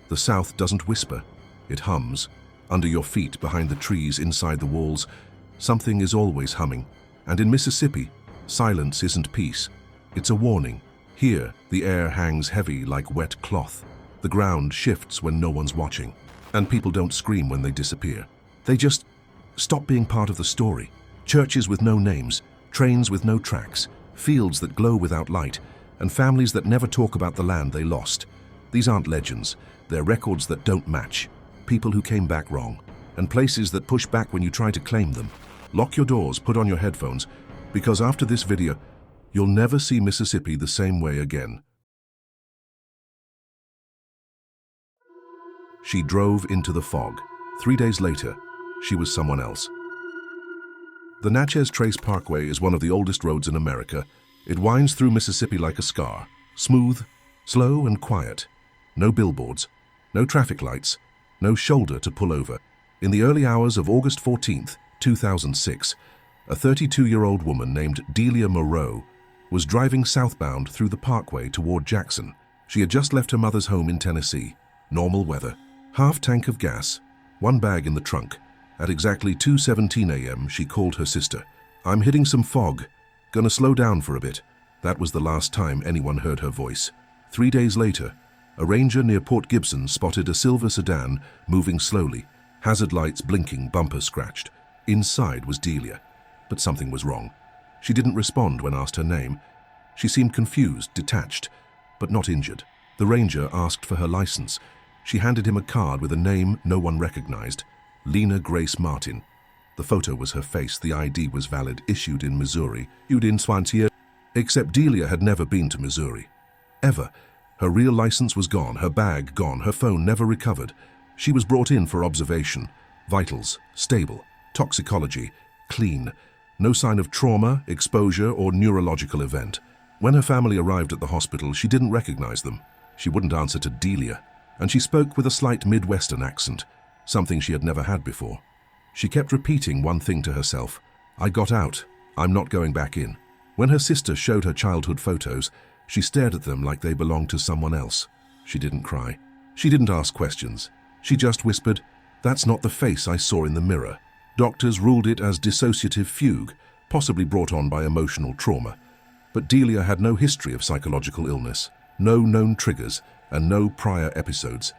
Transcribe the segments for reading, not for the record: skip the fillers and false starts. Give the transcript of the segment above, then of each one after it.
The South doesn't whisper, it hums. Under your feet, behind the trees, inside the walls, something is always humming. And in Mississippi, silence isn't peace. It's a warning. Here, the air hangs heavy like wet cloth. The ground shifts when no one's watching. And people don't scream when they disappear. They just stop being part of the story. Churches with no names, trains with no tracks, fields that glow without light, and families that never talk about the land they lost. These aren't legends. They're records that don't match. People who came back wrong. And places that push back when you try to claim them. Lock your doors, put on your headphones, because after this video, you'll never see Mississippi the same way again. She drove into the fog. 3 days later, she was someone else. The Natchez Trace Parkway is one of the oldest roads in America. It winds through Mississippi like a scar, smooth, slow and quiet. No billboards, no traffic lights, no shoulder to pull over. In the early hours of August 14th, 2006, a 32-year-old woman named Delia Moreau was driving southbound through the parkway toward Jackson. She had just left her mother's home in Tennessee. Normal weather. Half tank of gas, one bag in the trunk. At exactly 2:17 a.m., she called her sister. "I'm hitting some fog. Gonna slow down for a bit." That was the last time anyone heard her voice. 3 days later, a ranger near Port Gibson spotted a silver sedan moving slowly, hazard lights blinking, bumper scratched. Inside was Delia, but something was wrong. She didn't respond when asked her name. She seemed confused, detached, but not injured. The ranger asked for her license. She handed him a card with a name no one recognized, Lena Grace Martin. The photo was her face, the ID was valid, issued in Missouri, except Delia had never been to Missouri. Ever. Her real license was gone, her bag gone, her phone never recovered. She was brought in for observation. Vitals, stable. Toxicology, clean. No sign of trauma, exposure, or neurological event. When her family arrived at the hospital, she didn't recognize them. She wouldn't answer to Delia, and she spoke with a slight Midwestern accent, something she had never had before. She kept repeating one thing to herself: "I got out. I'm not going back in." When her sister showed her childhood photos, she stared at them like they belonged to someone else. She didn't cry. She didn't ask questions. She just whispered, "That's not the face I saw in the mirror." Doctors ruled it as dissociative fugue, possibly brought on by emotional trauma. But Delia had no history of psychological illness, no known triggers, and no prior episodes.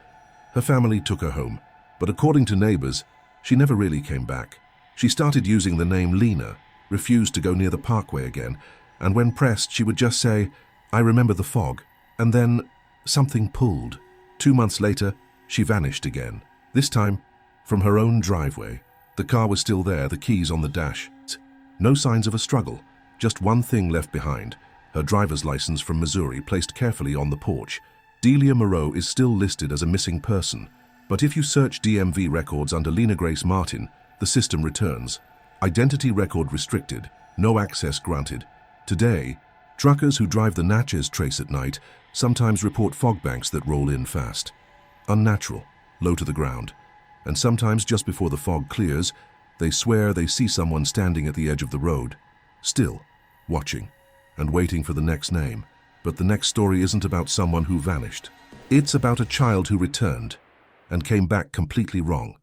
Her family took her home, but according to neighbors, she never really came back. She started using the name Lena, refused to go near the parkway again, and when pressed, she would just say, "I remember the fog," and then something pulled. 2 months later, she vanished again, this time from her own driveway. The car was still there, the keys on the dash. No signs of a struggle, just one thing left behind, her driver's license from Missouri placed carefully on the porch. Delia Moreau is still listed as a missing person, but if you search DMV records under Lena Grace Martin, the system returns. Identity record restricted, no access granted. Today, truckers who drive the Natchez Trace at night sometimes report fog banks that roll in fast. Unnatural, low to the ground. And sometimes just before the fog clears, they swear they see someone standing at the edge of the road, still, watching, and waiting for the next name. But the next story isn't about someone who vanished. It's about a child who returned and came back completely wrong.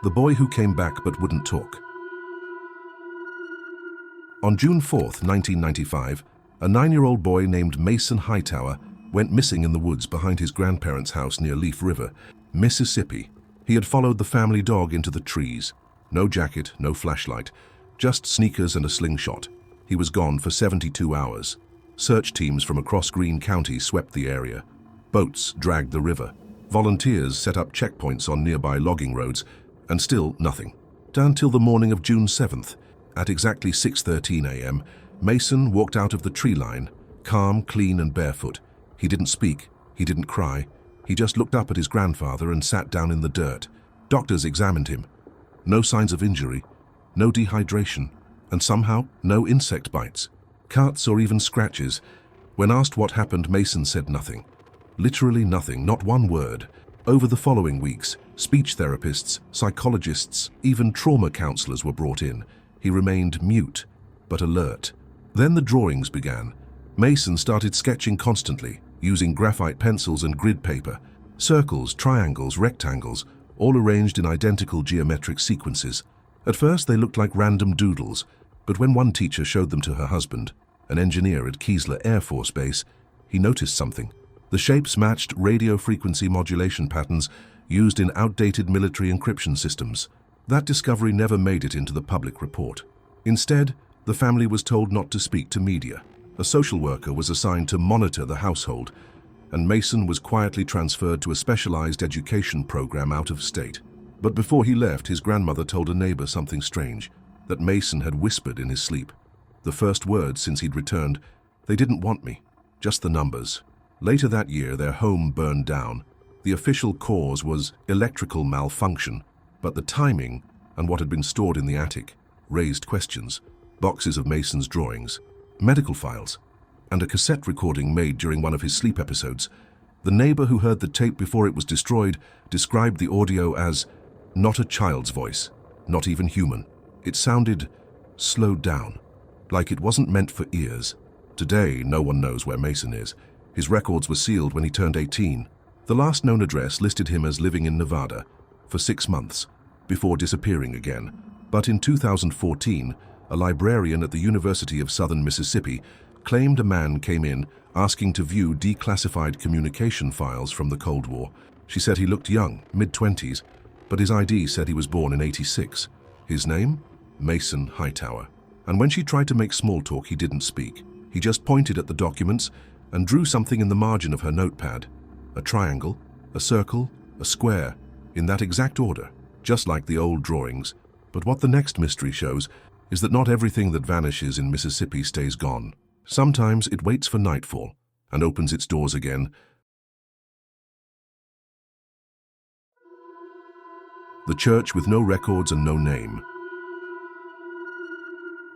The boy who came back but wouldn't talk. On June 4th, 1995, a 9-year-old boy named Mason Hightower went missing in the woods behind his grandparents' house near Leaf River, Mississippi. He had followed the family dog into the trees. No jacket, no flashlight, just sneakers and a slingshot. He was gone for 72 hours. Search teams from across Greene County swept the area. Boats dragged the river. Volunteers set up checkpoints on nearby logging roads, and still nothing. Until the morning of June 7th, at exactly 6:13 a.m., Mason walked out of the tree line, calm, clean, and barefoot. He didn't speak, he didn't cry. He just looked up at his grandfather and sat down in the dirt. Doctors examined him. No signs of injury, no dehydration, and somehow no insect bites, cuts or even scratches. When asked what happened, Mason said nothing. Literally nothing, not one word. Over the following weeks, speech therapists, psychologists, even trauma counselors were brought in. He remained mute, but alert. Then the drawings began. Mason started sketching constantly, using graphite pencils and grid paper. Circles, triangles, rectangles, all arranged in identical geometric sequences. At first they looked like random doodles, but when one teacher showed them to her husband, an engineer at Keesler Air Force Base, he noticed something. The shapes matched radio frequency modulation patterns used in outdated military encryption systems. That discovery never made it into the public report. Instead, the family was told not to speak to media. A social worker was assigned to monitor the household, and Mason was quietly transferred to a specialized education program out of state. But before he left, his grandmother told a neighbor something strange, that Mason had whispered in his sleep. The first words since he'd returned, "They didn't want me, just the numbers." Later that year, their home burned down. The official cause was electrical malfunction, but the timing and what had been stored in the attic raised questions. Boxes of Mason's drawings, medical files, and a cassette recording made during one of his sleep episodes. The neighbor who heard the tape before it was destroyed described the audio as not a child's voice, not even human. It sounded slowed down, like it wasn't meant for ears. Today, no one knows where Mason is. His records were sealed when he turned 18. The last known address listed him as living in Nevada for 6 months, before disappearing again. But in 2014, a librarian at the University of Southern Mississippi claimed a man came in asking to view declassified communication files from the Cold War. She said he looked young, mid-20s, but his ID said he was born in '86. His name? Mason Hightower. And when she tried to make small talk, he didn't speak. He just pointed at the documents and drew something in the margin of her notepad. A triangle, a circle, a square, in that exact order, just like the old drawings. But what the next mystery shows is that not everything that vanishes in Mississippi stays gone. Sometimes it waits for nightfall and opens its doors again. The church with no records and no name.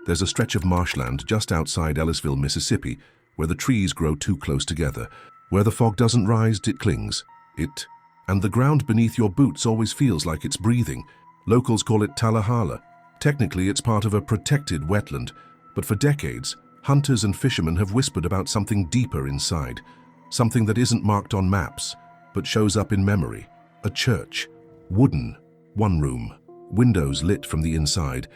There's a stretch of marshland just outside Ellisville, Mississippi, where the trees grow too close together. Where the fog doesn't rise, it clings. And the ground beneath your boots always feels like it's breathing. Locals call it Tallahala. Technically, it's part of a protected wetland, but for decades, hunters and fishermen have whispered about something deeper inside, something that isn't marked on maps, but shows up in memory. A church, wooden, one room, windows lit from the inside,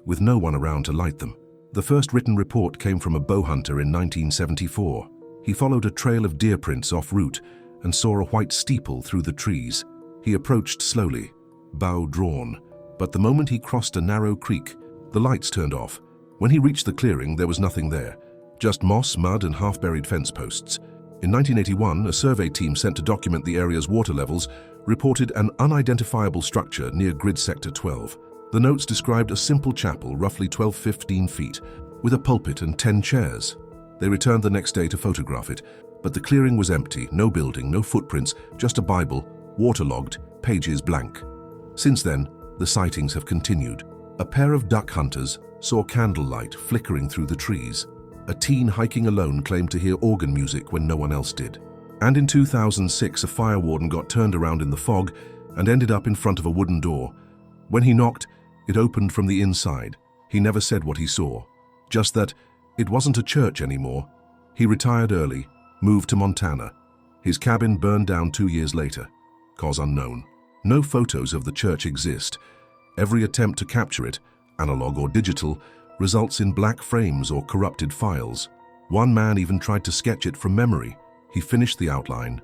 with no one around to light them. The first written report came from a bow hunter in 1974. He followed a trail of deer prints off route and saw a white steeple through the trees. He approached slowly, bow drawn, but the moment he crossed a narrow creek, the lights turned off. When he reached the clearing, there was nothing there, just moss, mud, and half-buried fence posts. In 1981, a survey team sent to document the area's water levels reported an unidentifiable structure near Grid Sector 12. The notes described a simple chapel, roughly 12-15 feet, with a pulpit and 10 chairs. They returned the next day to photograph it, but the clearing was empty, no building, no footprints, just a Bible, waterlogged, pages blank. Since then, the sightings have continued. A pair of duck hunters saw candlelight flickering through the trees. A teen hiking alone claimed to hear organ music when no one else did. And in 2006, a fire warden got turned around in the fog and ended up in front of a wooden door. When he knocked, it opened from the inside. He never said what he saw, just that it wasn't a church anymore. He retired early, moved to Montana. His cabin burned down 2 years later, cause unknown. No photos of the church exist. Every attempt to capture it, analog or digital, results in black frames or corrupted files. One man even tried to sketch it from memory. He finished the outline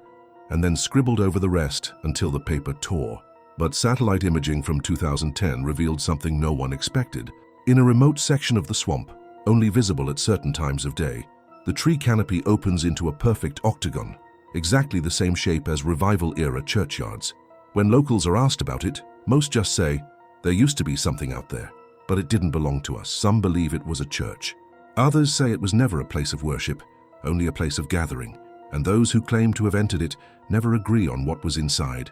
and then scribbled over the rest until the paper tore. But satellite imaging from 2010 revealed something no one expected. In a remote section of the swamp, only visible at certain times of day, the tree canopy opens into a perfect octagon, exactly the same shape as revival-era churchyards. When locals are asked about it, most just say, "There used to be something out there, but it didn't belong to us." Some believe it was a church. Others say it was never a place of worship, only a place of gathering, and those who claim to have entered it never agree on what was inside.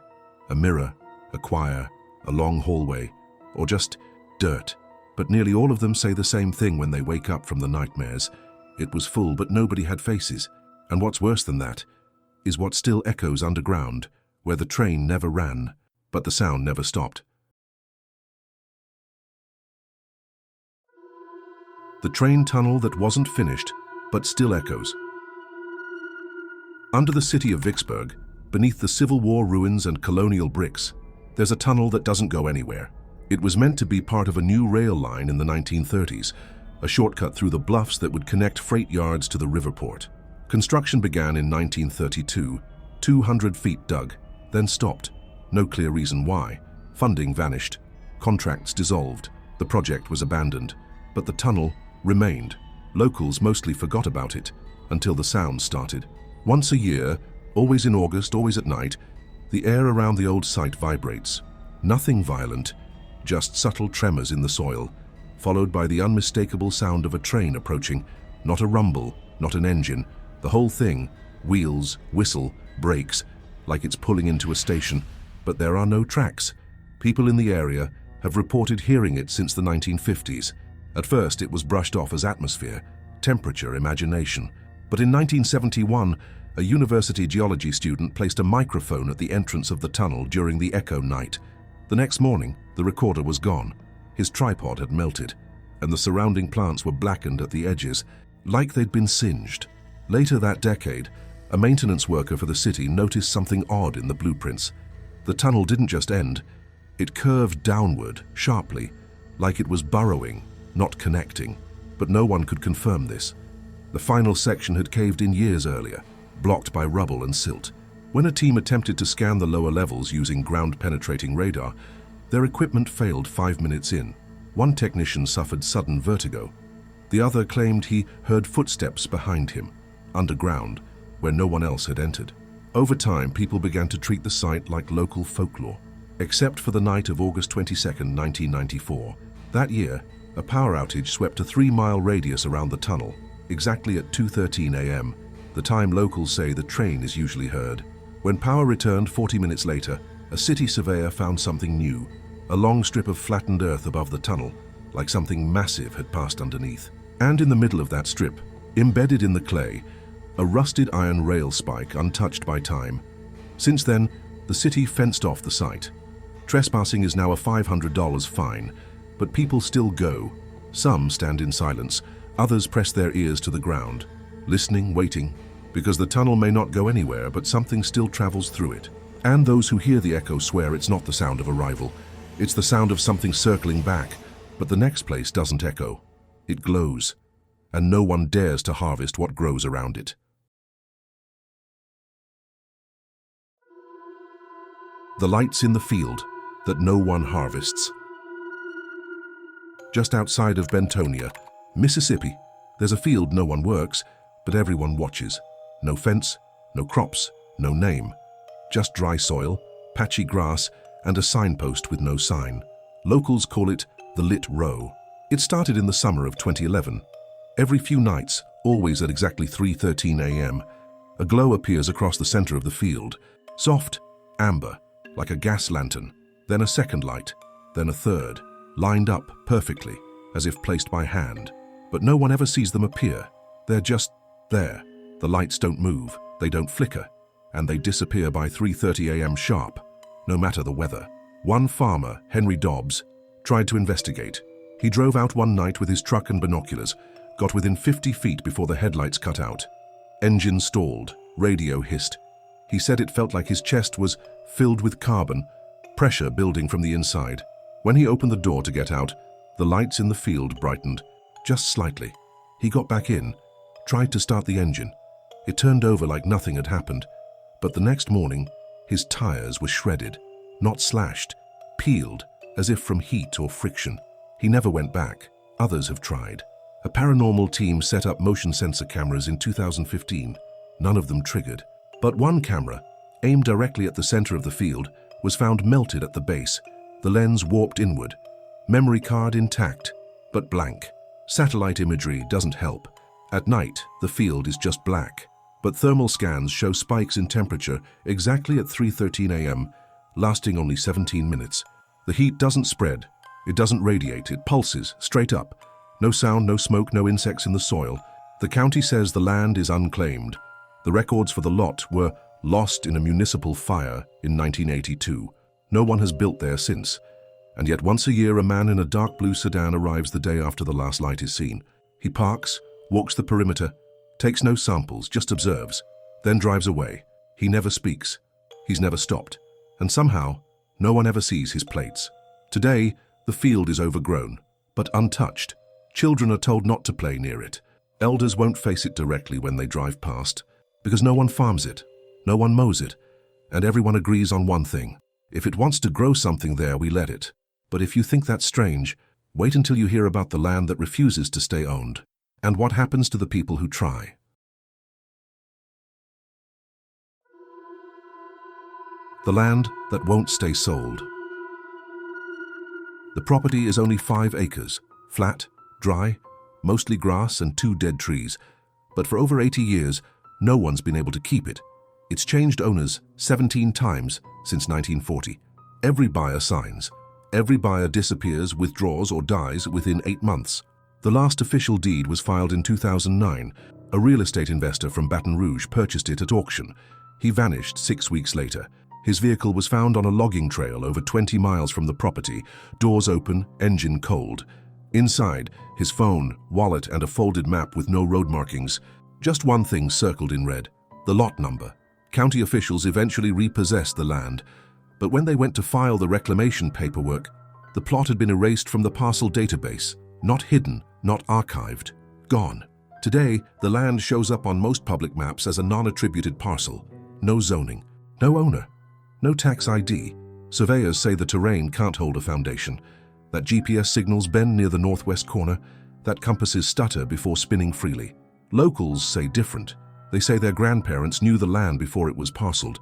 A mirror, a choir, a long hallway, or just dirt. But nearly all of them say the same thing when they wake up from the nightmares. It was full, but nobody had faces. And what's worse than that is what still echoes underground, where the train never ran, but the sound never stopped. The train tunnel that wasn't finished but still echoes. Under the city of Vicksburg, beneath the Civil War ruins and colonial bricks, there's a tunnel that doesn't go anywhere. It was meant to be part of a new rail line in the 1930s, a shortcut through the bluffs that would connect freight yards to the river port. Construction began in 1932, 200 feet dug, then stopped. No clear reason why. Funding vanished. Contracts dissolved. The project was abandoned. But the tunnel remained. Locals mostly forgot about it until the sound started. Once a year, always in August, always at night, the air around the old site vibrates. Nothing violent, just subtle tremors in the soil, followed by the unmistakable sound of a train approaching. Not a rumble, not an engine. The whole thing, wheels, whistle, brakes, like it's pulling into a station. But there are no tracks. People in the area have reported hearing it since the 1950s. At first, it was brushed off as atmosphere, temperature, imagination. But in 1971, a university geology student placed a microphone at the entrance of the tunnel during the echo night. The next morning, the recorder was gone. His tripod had melted, and the surrounding plants were blackened at the edges, like they'd been singed. Later that decade, a maintenance worker for the city noticed something odd in the blueprints. The tunnel didn't just end, it curved downward, sharply, like it was burrowing, not connecting. But no one could confirm this. The final section had caved in years earlier, blocked by rubble and silt. When a team attempted to scan the lower levels using ground-penetrating radar, their equipment failed 5 minutes in. One technician suffered sudden vertigo. The other claimed he heard footsteps behind him, underground, where no one else had entered. Over time, people began to treat the site like local folklore, except for the night of August 22, 1994. That year, a power outage swept a 3-mile radius around the tunnel, exactly at 2:13 a.m., the time locals say the train is usually heard. When power returned 40 minutes later, a city surveyor found something new, a long strip of flattened earth above the tunnel, like something massive had passed underneath. And in the middle of that strip, embedded in the clay, a rusted iron rail spike untouched by time. Since then, the city fenced off the site. Trespassing is now a $500 fine, but people still go. Some stand in silence, others press their ears to the ground, listening, waiting, because the tunnel may not go anywhere, but something still travels through it. And those who hear the echo swear it's not the sound of arrival. It's the sound of something circling back, but the next place doesn't echo. It glows, and no one dares to harvest what grows around it. The lights in the field that no one harvests. Just outside of Bentonia, Mississippi, there's a field no one works, but everyone watches. No fence, no crops, no name. Just dry soil, patchy grass, and a signpost with no sign. Locals call it the Lit Row. It started in the summer of 2011. Every few nights, always at exactly 3:13 a.m., a glow appears across the center of the field. Soft, amber, like a gas lantern. Then a second light, then a third, lined up perfectly, as if placed by hand. But no one ever sees them appear. They're just there. The lights don't move, they don't flicker, and they disappear by 3:30 a.m. sharp, no matter the weather. One farmer, Henry Dobbs, tried to investigate. He drove out one night with his truck and binoculars, got within 50 feet before the headlights cut out. Engine stalled, radio hissed. He said it felt like his chest was filled with carbon, pressure building from the inside. When he opened the door to get out, the lights in the field brightened, just slightly. He got back in, tried to start the engine. It turned over like nothing had happened, but the next morning, his tires were shredded, not slashed, peeled, as if from heat or friction. He never went back. Others have tried. A paranormal team set up motion sensor cameras in 2015. None of them triggered. But one camera, aimed directly at the center of the field, was found melted at the base, the lens warped inward, memory card intact, but blank. Satellite imagery doesn't help. At night, the field is just black, but thermal scans show spikes in temperature exactly at 3:13 a.m., lasting only 17 minutes. The heat doesn't spread, it doesn't radiate, it pulses straight up. No sound, no smoke, no insects in the soil. The county says the land is unclaimed. The records for the lot were lost in a municipal fire in 1982. No one has built there since. And yet once a year, a man in a dark blue sedan arrives the day after the last light is seen. He parks, walks the perimeter, takes no samples, just observes, then drives away. He never speaks. He's never stopped. And somehow, no one ever sees his plates. Today, the field is overgrown, but untouched. Children are told not to play near it. Elders won't face it directly when they drive past, because no one farms it, no one mows it, and everyone agrees on one thing. If it wants to grow something there, we let it. But if you think that's strange, wait until you hear about the land that refuses to stay owned, and what happens to the people who try. The land that won't stay sold. The property is only 5 acres, flat, dry, mostly grass and 2 dead trees. But for over 80 years, no one's been able to keep it. It's changed owners 17 times since 1940. Every buyer signs. Every buyer disappears, withdraws, or dies within 8 months. The last official deed was filed in 2009. A real estate investor from Baton Rouge purchased it at auction. He vanished 6 weeks later. His vehicle was found on a logging trail over 20 miles from the property, doors open, engine cold. Inside, his phone, wallet, and a folded map with no road markings. Just one thing circled in red: the lot number. County officials eventually repossessed the land, but when they went to file the reclamation paperwork, the plot had been erased from the parcel database. Not hidden, not archived. Gone. Today, the land shows up on most public maps as a non-attributed parcel. No zoning, no owner, no tax ID. Surveyors say the terrain can't hold a foundation, that GPS signals bend near the northwest corner, that compasses stutter before spinning freely. Locals say different. They say their grandparents knew the land before it was parceled,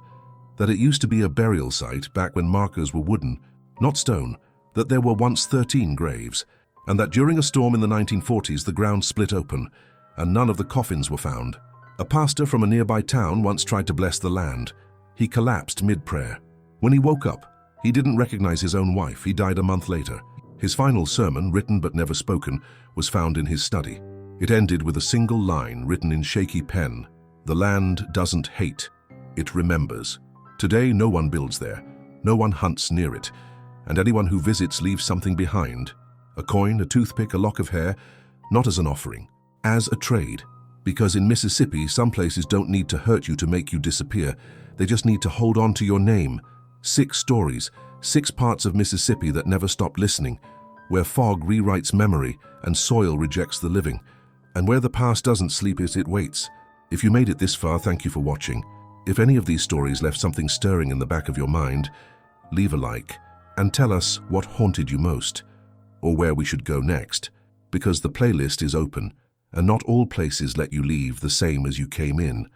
that it used to be a burial site back when markers were wooden, not stone, that there were once 13 graves, and that during a storm in the 1940s the ground split open, and none of the coffins were found. A pastor from a nearby town once tried to bless the land. He collapsed mid-prayer. When he woke up, he didn't recognize his own wife. He died a month later. His final sermon, written but never spoken, was found in his study. It ended with a single line written in shaky pen: "The land doesn't hate, it remembers." Today, no one builds there, no one hunts near it, and anyone who visits leaves something behind: a coin, a toothpick, a lock of hair, not as an offering, as a trade. Because in Mississippi, some places don't need to hurt you to make you disappear. They just need to hold on to your name. 6 stories, 6 parts of Mississippi that never stopped listening, where fog rewrites memory and soil rejects the living, and where the past doesn't sleep, it waits. If you made it this far, thank you for watching. If any of these stories left something stirring in the back of your mind, leave a like and tell us what haunted you most, or where we should go next, because the playlist is open, and not all places let you leave the same as you came in.